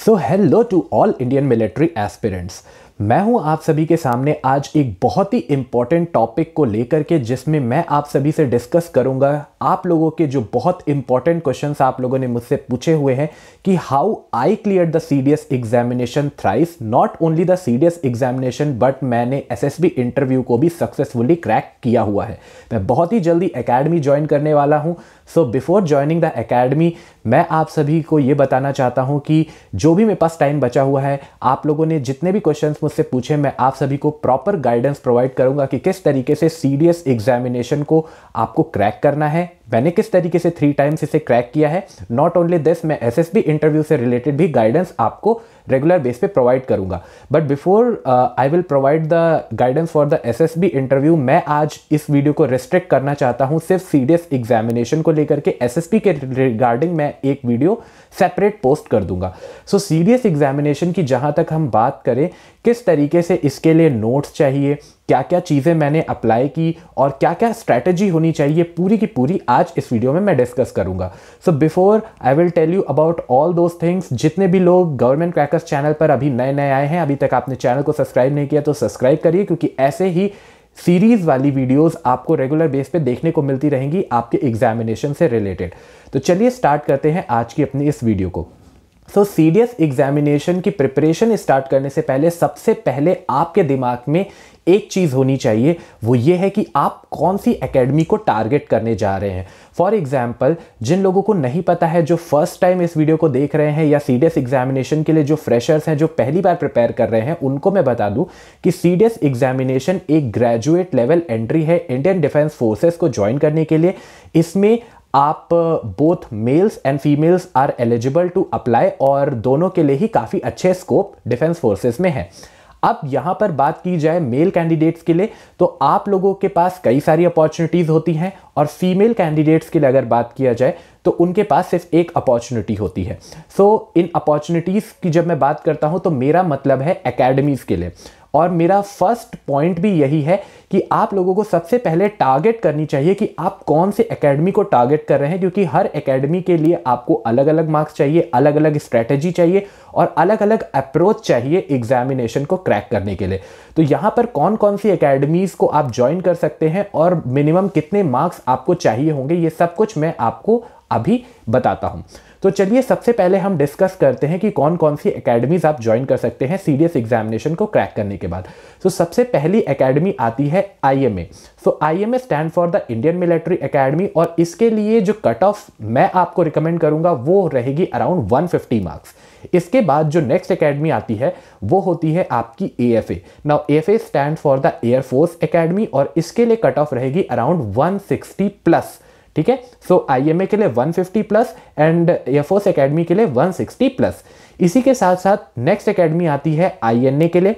So hello to all Indian military aspirants. मैं हूं आप सभी के सामने आज एक बहुत ही इंपॉर्टेंट टॉपिक को लेकर के, जिसमें मैं आप सभी से डिस्कस करूंगा आप लोगों के जो बहुत इंपॉर्टेंट क्वेश्चंस आप लोगों ने मुझसे पूछे हुए हैं कि how I clear the CDS examination thrice. Not only the CDS examination but मैंने एसएसबी इंटरव्यू को भी सक्सेसफुली क्रैक किया हुआ है। मैं बहुत ही जल्दी एकेडमी ज्वाइन करने वाला हूं। So before joining the academy मैं आप सभी को ये बताना चाहता हूं कि जो भी मेरे पास टाइम बचा हुआ है, आप लोगों ने जितने भी क्वेश्चंस मुझसे पूछे, मैं आप सभी को प्रॉपर गाइडेंस प्रोवाइड करूंगा कि किस तरीके से सीडीएस एग्जामिनेशन को आपको क्रैक करना है। मैंने किस तरीके से 3 टाइम्स इसे क्रैक किया है। नॉट ओनली दिस, मैं एसएसबी इंटरव्यू से रिलेटेड भी गाइडेंस आपको रेगुलर बेस पे प्रोवाइड करूंगा। But before I will provide the guidance for the SSB interview, मैं आज इस वीडियो को रिस्ट्रिक्ट करना चाहता हूं सिर्फ सीडीएस एग्जामिनेशन को लेकर के। एसएसबी के रिगार्डिंग मैं एक वीडियो सेपरेट पोस्ट कर दूंगा। सो सीडीएस एग्जामिनेशन की जहां तक हम बात करें, किस तरीके से इसके लिए नोट्स चाहिए, क्या क्या चीज़ें मैंने अप्लाई की और क्या क्या स्ट्रैटेजी होनी चाहिए, पूरी की पूरी आज इस वीडियो में मैं डिस्कस करूंगा। So before I will tell you about all those things, जितने भी लोग गवर्नमेंट क्रैकर्स चैनल पर अभी नए नए आए हैं, अभी तक आपने चैनल को सब्सक्राइब नहीं किया तो सब्सक्राइब करिए, क्योंकि ऐसे ही सीरीज वाली वीडियोस आपको रेगुलर बेस पे देखने को मिलती रहेंगी आपके एग्जामिनेशन से रिलेटेड। तो चलिए स्टार्ट करते हैं आज की अपनी इस वीडियो को। सो सीडीएस एग्जामिनेशन की प्रिपरेशन स्टार्ट करने से पहले सबसे पहले आपके दिमाग में एक चीज होनी चाहिए, वो ये है कि आप कौन सी एकेडमी को टारगेट करने जा रहे हैं। फॉर एग्जाम्पल, जिन लोगों को नहीं पता है, जो फर्स्ट टाइम इस वीडियो को देख रहे हैं, या सीडीएस एग्जामिनेशन के लिए जो फ्रेशर्स हैं, जो पहली बार प्रिपेयर कर रहे हैं, उनको मैं बता दूं कि सीडीएस एग्जामिनेशन एक ग्रेजुएट लेवल एंट्री है इंडियन डिफेंस फोर्सेस को ज्वाइन करने के लिए। इसमें आप both males and females are eligible to apply, और दोनों के लिए ही काफ़ी अच्छे स्कोप डिफेंस फोर्सेस में है। अब यहां पर बात की जाए मेल कैंडिडेट्स के लिए, तो आप लोगों के पास कई सारी अपॉर्चुनिटीज होती हैं, और फीमेल कैंडिडेट्स के लिए अगर बात किया जाए तो उनके पास सिर्फ एक अपॉर्चुनिटी होती है। सो इन अपॉर्चुनिटीज की जब मैं बात करता हूं तो मेरा मतलब है एकेडमीज के लिए, और मेरा फर्स्ट पॉइंट भी यही है कि आप लोगों को सबसे पहले टारगेट करनी चाहिए कि आप कौन से एकेडमी को टारगेट कर रहे हैं, क्योंकि हर एकेडमी के लिए आपको अलग अलग मार्क्स चाहिए, अलग अलग स्ट्रेटेजी चाहिए और अलग अलग अप्रोच चाहिए एग्जामिनेशन को क्रैक करने के लिए। तो यहां पर कौन कौन सी एकेडमीज को आप ज्वाइन कर सकते हैं और मिनिमम कितने मार्क्स आपको चाहिए होंगे, ये सब कुछ मैं आपको अभी बताता हूं। तो चलिए सबसे पहले हम डिस्कस करते हैं कि कौन कौन सी एकेडमीज आप ज्वाइन कर सकते हैं सीडीएस एग्जामिनेशन को क्रैक करने के बाद। तो सबसे पहली एकेडमी आती है IMA. So IMA stand for the Indian military academy, और इसके लिए जो कट ऑफ मैं आपको रिकमेंड करूंगा वो रहेगी अराउंड 150 मार्क्स। इसके बाद जो नेक्स्ट एकेडमी आती है वो होती है आपकी AFA. Now AFA stand for the air force academy, और इसके लिए कट ऑफ रहेगी अराउंड 160 प्लस। ठीक है, सो आईएमए के लिए 150 प्लस एंड एयरफोर्स एकेडमी के लिए 160 प्लस। इसी के साथ साथ नेक्स्ट एकेडमी आती है आईएनए के लिए,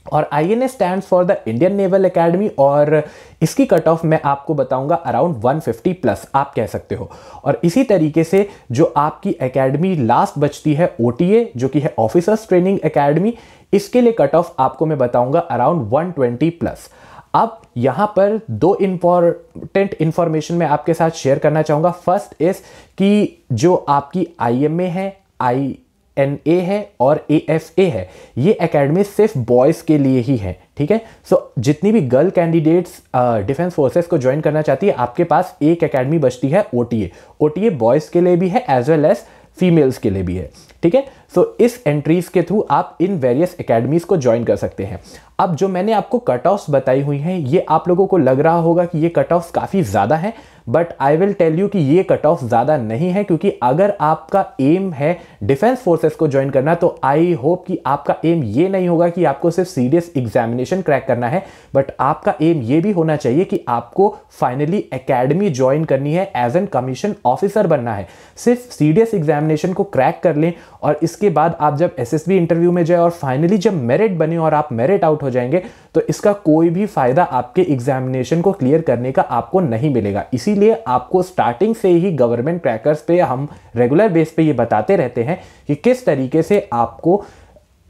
और INA stands for the Indian naval academy, और इसकी कट ऑफ मैं आपको बताऊंगा अराउंड 150 प्लस आप कह सकते हो। और इसी तरीके से जो आपकी एकेडमी लास्ट बचती है ओटीए, जो कि है ऑफिसर्स ट्रेनिंग एकेडमी, इसके लिए कट ऑफ आपको मैं बताऊंगा अराउंड 120 प्लस। अब यहां पर 2 इंपॉर्टेंट इंफॉर्मेशन मैं आपके साथ शेयर करना चाहूंगा। फर्स्ट इज कि जो आपकी आईएमए है, आईएनए है और एएफए है, ये एकेडमी सिर्फ बॉयज के लिए ही है। ठीक है, सो जितनी भी गर्ल कैंडिडेट्स डिफेंस फोर्सेस को ज्वाइन करना चाहती है, आपके पास एक एकेडमी बचती है ओटीए। ओटीए बॉयज के लिए भी है एज वेल एज फीमेल्स के लिए भी है। ठीक है, सो इस एंट्रीज के थ्रू आप इन वेरियस एकेडमीज को ज्वाइन कर सकते हैं। अब जो मैंने आपको कट ऑफ्स बताई हुई हैं, ये आप लोगों को लग रहा होगा कि ये कट ऑफ्स काफ़ी ज़्यादा हैं, but I will tell you कि ये कट ऑफ ज़्यादा नहीं है, क्योंकि अगर आपका एम है डिफेंस फोर्सेस को ज्वाइन करना, तो आई होप कि आपका एम ये नहीं होगा कि आपको सिर्फ सीडीएस एग्जामिनेशन क्रैक करना है, बट आपका एम ये भी होना चाहिए कि आपको फाइनली एकेडमी ज्वाइन करनी है, एज एन कमीशन ऑफिसर बनना है। सिर्फ सीडीएस एग्जामिनेशन को क्रैक कर लें और इसके बाद आप जब एसएसबी इंटरव्यू में जाए और फाइनली जब मेरिट बने और आप मेरिट आउट हो जाएंगे, तो इसका कोई भी फायदा आपके एग्जामिनेशन को क्लियर करने का आपको नहीं मिलेगा। इसीलिए आपको स्टार्टिंग से ही गवर्नमेंट क्रैकर्स पे हम रेगुलर बेस पे ये बताते रहते हैं कि किस तरीके से आपको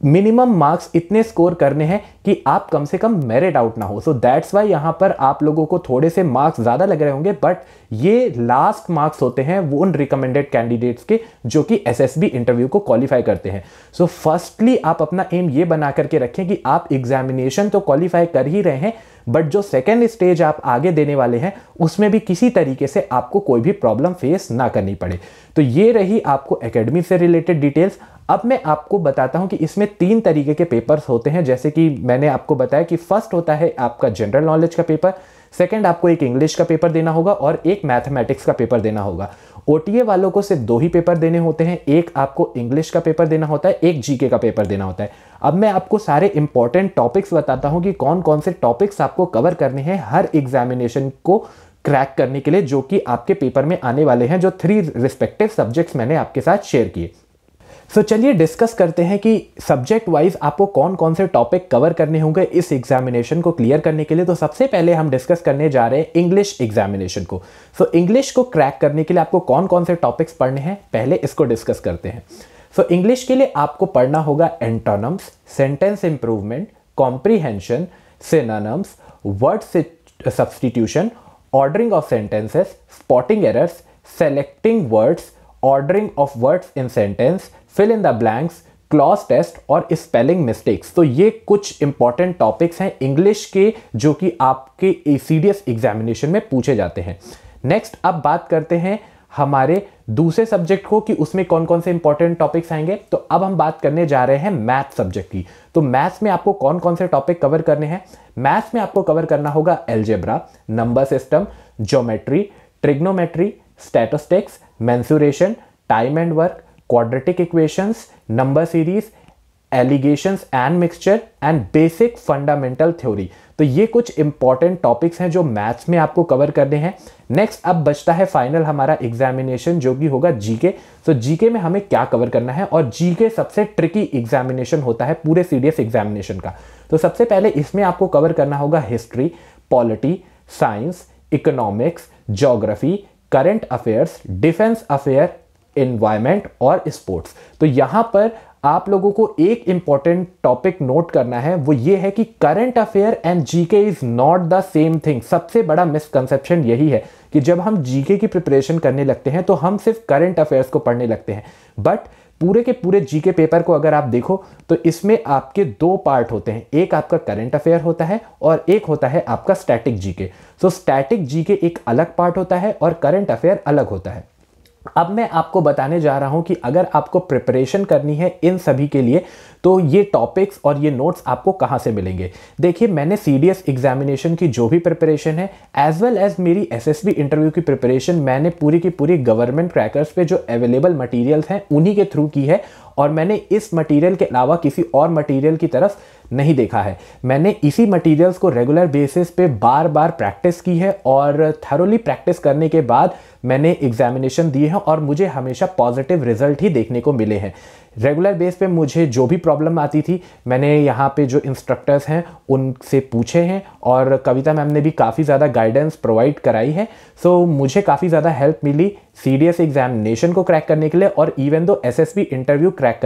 मिनिमम मार्क्स इतने स्कोर करने हैं कि आप कम से कम मेरिट आउट ना हो। सो दैट्स वाई यहाँ पर आप लोगों को थोड़े से मार्क्स ज़्यादा लग रहे होंगे, बट ये लास्ट मार्क्स होते हैं वो उन रिकमेंडेड कैंडिडेट्स के जो कि एसएसबी इंटरव्यू को क्वालिफाई करते हैं। सो फर्स्टली आप अपना एम ये बना करके रखें कि आप एग्जामिनेशन तो क्वालिफाई कर ही रहे हैं, बट जो सेकेंड स्टेज आप आगे देने वाले हैं उसमें भी किसी तरीके से आपको कोई भी प्रॉब्लम फेस ना करनी पड़े। तो ये रही आपको एकेडमी से रिलेटेड डिटेल्स। अब मैं आपको बताता हूं कि इसमें 3 तरीके के पेपर्स होते हैं, जैसे कि मैंने आपको बताया कि फर्स्ट होता है आपका जनरल नॉलेज का पेपर, सेकंड आपको एक इंग्लिश का पेपर देना होगा और एक मैथमेटिक्स का पेपर देना होगा। ओटीए वालों को सिर्फ 2 ही पेपर देने होते हैं, एक आपको इंग्लिश का पेपर देना होता है, एक जीके का पेपर देना होता है। अब मैं आपको सारे इंपॉर्टेंट टॉपिक्स बताता हूं कि कौन कौन से टॉपिक्स आपको कवर करने हैं हर एग्जामिनेशन को क्रैक करने के लिए, जो कि आपके पेपर में आने वाले हैं, जो 3 रिस्पेक्टिव सब्जेक्ट्स मैंने आपके साथ शेयर किए। सो चलिए डिस्कस करते हैं कि सब्जेक्ट वाइज आपको कौन कौन से टॉपिक कवर करने होंगे इस एग्जामिनेशन को क्लियर करने के लिए। तो सबसे पहले हम डिस्कस करने जा रहे हैं इंग्लिश एग्जामिनेशन को। सो इंग्लिश को क्रैक करने के लिए आपको कौन कौन से टॉपिक्स पढ़ने हैं, पहले इसको डिस्कस करते हैं। सो इंग्लिश के लिए आपको पढ़ना होगा antonyms, sentence improvement, comprehension, synonyms, word substitution, ordering of sentences, spotting errors, selecting words, ordering of words in sentence, fill in the blanks, cloze test और स्पेलिंग मिस्टेक्स। तो ये कुछ इंपॉर्टेंट टॉपिक्स हैं इंग्लिश के जो कि आपके सीडीएस एग्जामिनेशन में पूछे जाते हैं। नेक्स्ट अब बात करते हैं हमारे दूसरे सब्जेक्ट को कि उसमें कौन कौन से इंपॉर्टेंट टॉपिक्स आएंगे। तो अब हम बात करने जा रहे हैं मैथ सब्जेक्ट की। तो मैथ्स में आपको कौन कौन से टॉपिक कवर करने हैं? मैथ्स में आपको कवर करना होगा algebra, number system, geometry, trigonometry, statistics, mensuration, time and work, quadratic equations, number series, allegations and mixture and basic fundamental theory. तो ये कुछ इंपॉर्टेंट टॉपिक्स हैं जो मैथ्स में आपको कवर करने हैं। नेक्स्ट अब बचता है फाइनल हमारा एग्जामिनेशन जो कि होगा जीके। तो जीके में हमें क्या कवर करना है, और जीके सबसे ट्रिकी एग्जामिनेशन होता है पूरे सीडीएस एग्जामिनेशन का। तो सबसे पहले इसमें आपको कवर करना होगा history, polity, science, economics, geography, current affairs, defence affair, environment और स्पोर्ट्स। तो यहां पर आप लोगों को एक इंपॉर्टेंट टॉपिक नोट करना है, वो ये है कि current affair and GK is not the same thing. सबसे बड़ा मिसकंसेप्शन यही है कि जब हम जीके की प्रिपरेशन करने लगते हैं तो हम सिर्फ करंट अफेयर्स को पढ़ने लगते हैं, बट पूरे के पूरे जीके पेपर को अगर आप देखो तो इसमें आपके 2 पार्ट होते हैं, एक आपका करंट अफेयर होता है और एक होता है आपका static GK. So static GK एक अलग पार्ट होता है और करंट अफेयर अलग होता है। अब मैं आपको बताने जा रहा हूं कि अगर आपको प्रिपरेशन करनी है इन सभी के लिए तो ये टॉपिक्स और ये नोट्स आपको कहां से मिलेंगे। देखिए, मैंने सीडीएस एग्जामिनेशन की जो भी प्रिपरेशन है एज वेल एज मेरी एसएसबी इंटरव्यू की प्रिपरेशन मैंने पूरी की पूरी गवर्नमेंट क्रैकर्स पे जो अवेलेबल मटेरियल्स हैं उन्हीं के थ्रू की है, और मैंने इस मटेरियल के अलावा किसी और मटेरियल की तरफ नहीं देखा है। मैंने इसी मटेरियल्स को रेगुलर बेसिस पे बार बार प्रैक्टिस की है और थरोली प्रैक्टिस करने के बाद मैंने एग्जामिनेशन दिए हैं और मुझे हमेशा पॉजिटिव रिजल्ट ही देखने को मिले हैं। रेगुलर बेस पे मुझे जो भी प्रॉब्लम आती थी मैंने यहाँ पे जो इंस्ट्रक्टर्स हैं उनसे पूछे हैं, और कविता मैम ने भी काफ़ी ज़्यादा गाइडेंस प्रोवाइड कराई है। सो मुझे काफ़ी ज़्यादा हेल्प मिली सीडीएस एग्जामिनेशन को क्रैक करने के लिए, और even though SSB interview crack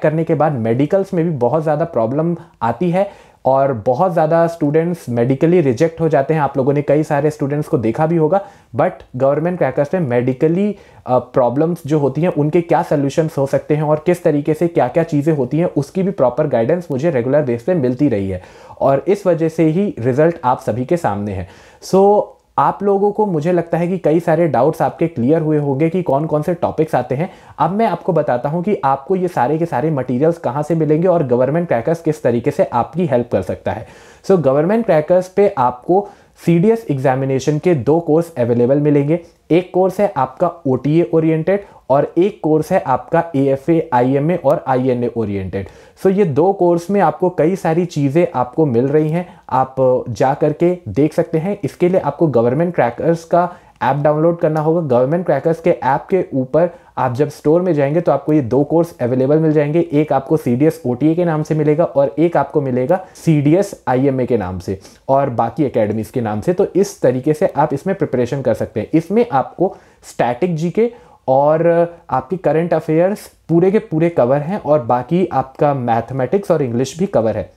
करने के बाद, मेडिकल्स में भी बहुत ज़्यादा प्रॉब्लम आती है और बहुत ज़्यादा स्टूडेंट्स मेडिकली रिजेक्ट हो जाते हैं। आप लोगों ने कई सारे स्टूडेंट्स को देखा भी होगा, बट गवर्नमेंट क्रैकर्स में मेडिकली प्रॉब्लम्स जो होती हैं उनके क्या सॉल्यूशंस हो सकते हैं और किस तरीके से क्या क्या चीज़ें होती हैं उसकी भी प्रॉपर गाइडेंस मुझे रेगुलर बेस पे मिलती रही है, और इस वजह से ही रिजल्ट आप सभी के सामने है। सो आप लोगों को मुझे लगता है कि कई सारे डाउट्स आपके क्लियर हुए होंगे कि कौन कौन से टॉपिक्स आते हैं। अब मैं आपको बताता हूं कि आपको ये सारे के सारे मटेरियल्स कहां से मिलेंगे और गवर्नमेंट क्रैकर्स किस तरीके से आपकी हेल्प कर सकता है। सो गवर्नमेंट क्रैकर्स पे आपको सीडीएस एग्जामिनेशन के 2 कोर्स अवेलेबल मिलेंगे। एक कोर्स है आपका ओटीए ओरिएंटेड और एक कोर्स है आपका एएफए, आईएमए और आईएनए ओरिएंटेड। सो ये 2 कोर्स में आपको कई सारी चीज़ें आपको मिल रही हैं, आप जा करके देख सकते हैं। इसके लिए आपको गवर्नमेंट क्रैकर्स का ऐप डाउनलोड करना होगा। गवर्नमेंट क्रैकर्स के ऐप के ऊपर आप जब स्टोर में जाएंगे तो आपको ये 2 कोर्स अवेलेबल मिल जाएंगे। एक आपको सीडीएस ओटीए के नाम से मिलेगा और एक आपको मिलेगा सीडीएस आईएमए के नाम से और बाकी एकेडमीज के नाम से। तो इस तरीके से आप इसमें प्रिपरेशन कर सकते हैं। इसमें आपको स्टैटिक जीके और आपकी करंट अफेयर्स पूरे के पूरे कवर हैं और बाकी आपका मैथमेटिक्स और इंग्लिश भी कवर है।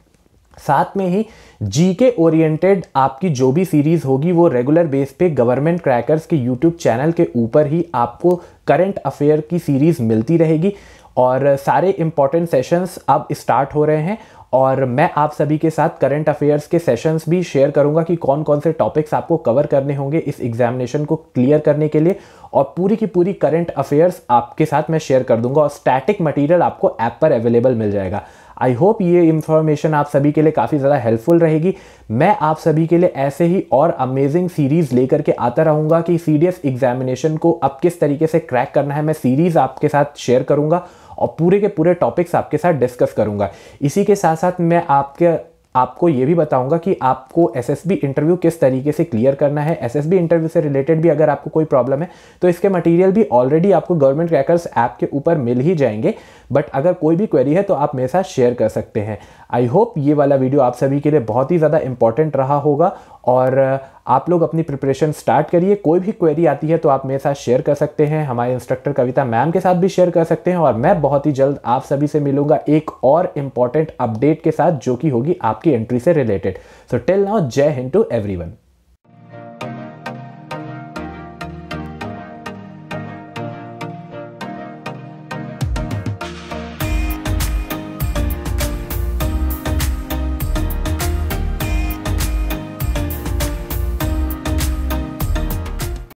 साथ में ही जीके ओरिएंटेड आपकी जो भी सीरीज होगी वो रेगुलर बेस पे गवर्नमेंट क्रैकर्स के यूट्यूब चैनल के ऊपर ही आपको करंट अफेयर की सीरीज मिलती रहेगी और सारे इंपॉर्टेंट सेशंस अब स्टार्ट हो रहे हैं और मैं आप सभी के साथ करंट अफेयर्स के सेशंस भी शेयर करूंगा कि कौन कौन से टॉपिक्स आपको कवर करने होंगे इस एग्जामिनेशन को क्लियर करने के लिए और पूरी की पूरी करंट अफेयर्स आपके साथ मैं शेयर कर दूंगा और स्टैटिक मटेरियल आपको ऐप पर अवेलेबल मिल जाएगा। आई होप ये इंफॉर्मेशन आप सभी के लिए काफ़ी ज़्यादा हेल्पफुल रहेगी। मैं आप सभी के लिए ऐसे ही और अमेजिंग सीरीज़ लेकर के आता रहूँगा कि सीडीएस एग्जामिनेशन को अब किस तरीके से क्रैक करना है मैं सीरीज़ आपके साथ शेयर करूँगा और पूरे के पूरे टॉपिक्स आपके साथ डिस्कस करूँगा। इसी के साथ साथ मैं आपको ये भी बताऊंगा कि आपको एसएसबी इंटरव्यू किस तरीके से क्लियर करना है। एसएसबी इंटरव्यू से रिलेटेड भी अगर आपको कोई प्रॉब्लम है तो इसके मटेरियल भी ऑलरेडी आपको गवर्नमेंट क्रैकर्स ऐप के ऊपर मिल ही जाएंगे, बट अगर कोई भी क्वेरी है तो आप मेरे साथ शेयर कर सकते हैं। आई होप ये वाला वीडियो आप सभी के लिए बहुत ही ज़्यादा इंपॉर्टेंट रहा होगा और आप लोग अपनी प्रिपरेशन स्टार्ट करिए। कोई भी क्वेरी आती है तो आप मेरे साथ शेयर कर सकते हैं, हमारे इंस्ट्रक्टर कविता मैम के साथ भी शेयर कर सकते हैं और मैं बहुत ही जल्द आप सभी से मिलूंगा एक और इंपॉर्टेंट अपडेट के साथ जो कि होगी आपकी एंट्री से रिलेटेड। सो टिल नाउ, जय हिंद टू एवरीवन।